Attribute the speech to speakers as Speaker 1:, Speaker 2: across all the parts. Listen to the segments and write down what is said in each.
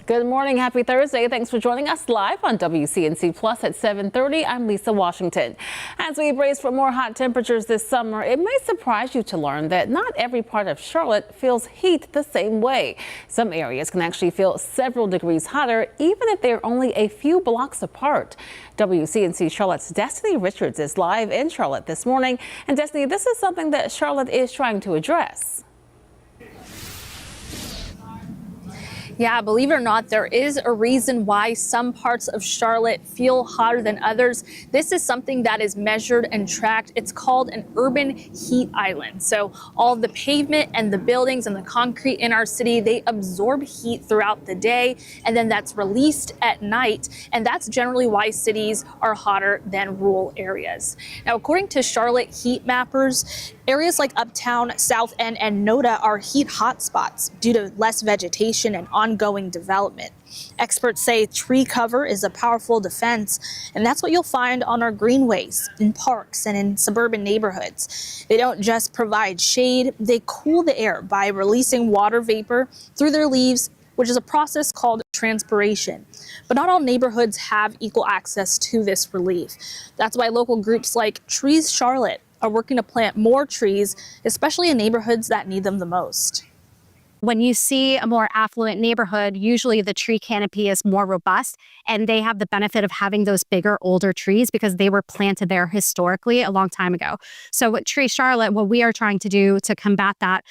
Speaker 1: Good morning. Happy Thursday. Thanks for joining us live on WCNC Plus at 7:30. I'm Lisa Washington. As we brace for more hot temperatures this summer, it may surprise you to learn that not every part of Charlotte feels heat the same way. Some areas can actually feel several degrees hotter, even if they're only a few blocks apart. WCNC Charlotte's Destiny Richards is live in Charlotte this morning. And Destiny, this is something that Charlotte is trying to address.
Speaker 2: Yeah, believe it or not, there is a reason why some parts of Charlotte feel hotter than others. This is something that is measured and tracked. It's called an urban heat island. So all the pavement and the buildings and the concrete in our city, they absorb heat throughout the day, and then that's released at night. And that's generally why cities are hotter than rural areas. Now, according to Charlotte heat mappers, areas like Uptown, South End, and Noda are heat hotspots due to less vegetation and ongoing development. Experts say tree cover is a powerful defense, and that's what you'll find on our greenways, in parks, and in suburban neighborhoods. They don't just provide shade, they cool the air by releasing water vapor through their leaves, which is a process called transpiration. But not all neighborhoods have equal access to this relief. That's why local groups like TreesCharlotte are working to plant more trees, especially in neighborhoods that need them the most.
Speaker 3: When you see a more affluent neighborhood, usually the tree canopy is more robust, and they have the benefit of having those bigger, older trees because they were planted there historically a long time ago. So what TreesCharlotte, what we are trying to do to combat that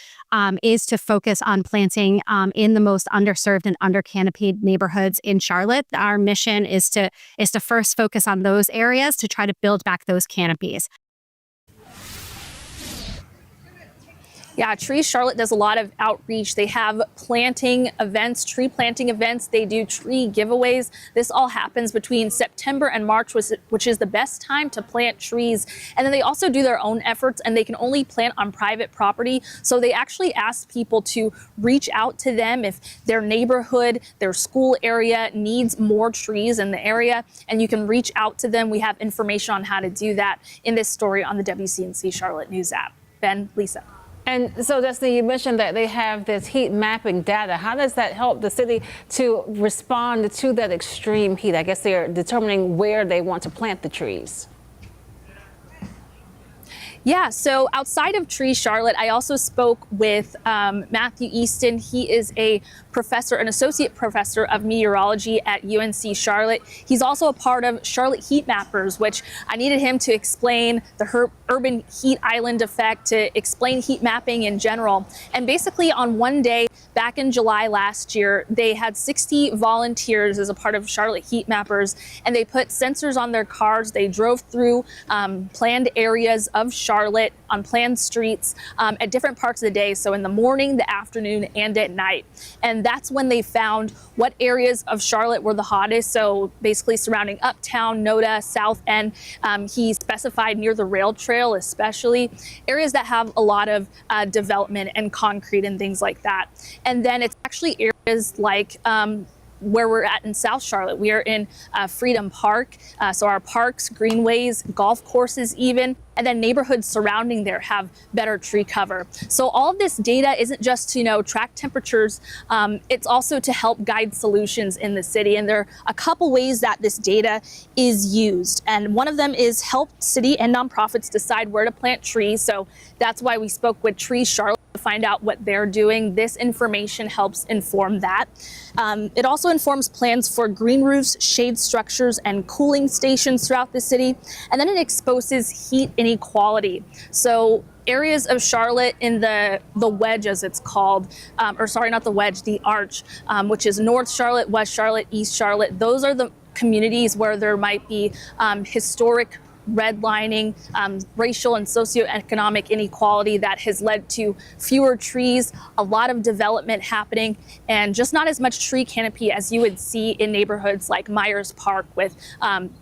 Speaker 3: is to focus on planting in the most underserved and under-canopied neighborhoods in Charlotte. Our mission is to first focus on those areas to try to build back those canopies.
Speaker 2: Yeah, TreesCharlotte does a lot of outreach. They have planting events, tree planting events. They do tree giveaways. This all happens between September and March, which is the best time to plant trees. And then they also do their own efforts, and they can only plant on private property. So they actually ask people to reach out to them if their neighborhood, their school area needs more trees in the area, and you can reach out to them. We have information on how to do that in this story on the WCNC Charlotte News app. Ben, Lisa.
Speaker 1: And so, Destiny, you mentioned that they have this heat mapping data. How does that help the city to respond to that extreme heat? I guess they're determining where they want to plant the trees.
Speaker 2: Yeah, so outside of TreesCharlotte, I also spoke with Matthew Easton. He is a professor, an associate professor of meteorology at UNC Charlotte. He's also a part of Charlotte Heat Mappers, which I needed him to explain the urban heat island effect, to explain heat mapping in general. And basically on one day back in July last year, they had 60 volunteers as a part of Charlotte Heat Mappers, and they put sensors on their cars. They drove through planned areas of Charlotte on planned streets at different parts of the day. So in the morning, the afternoon, and at night. And that's when they found what areas of Charlotte were the hottest. So basically surrounding Uptown, Noda, South End. He specified near the rail trail, especially areas that have a lot of development and concrete and things like that. And then it's actually areas like where we're at in South Charlotte. We are in Freedom Park. So our parks, greenways, golf courses even, and then neighborhoods surrounding there have better tree cover. So all of this data isn't just to, track temperatures, it's also to help guide solutions in the city. And there are a couple ways that this data is used. And one of them is help city and nonprofits decide where to plant trees. So that's why we spoke with TreesCharlotte to find out what they're doing. This information helps inform that. It also informs plans for green roofs, shade structures, and cooling stations throughout the city. And then it exposes heat inequality. So areas of Charlotte in the wedge, as it's called, or sorry, not the wedge, the arch, which is North Charlotte, West Charlotte, East Charlotte. Those are the communities where there might be historic redlining, racial and socioeconomic inequality that has led to fewer trees, a lot of development happening, and just not as much tree canopy as you would see in neighborhoods like Myers Park with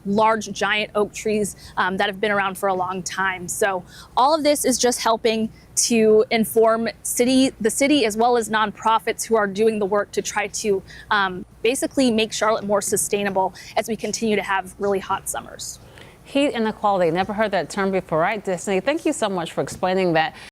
Speaker 2: large giant oak trees that have been around for a long time. So all of this is just helping to inform the city as well as nonprofits who are doing the work to try to basically make Charlotte more sustainable as we continue to have really hot summers.
Speaker 1: Heat inequality. Never heard that term before, right, Destiny? Thank you so much for explaining that.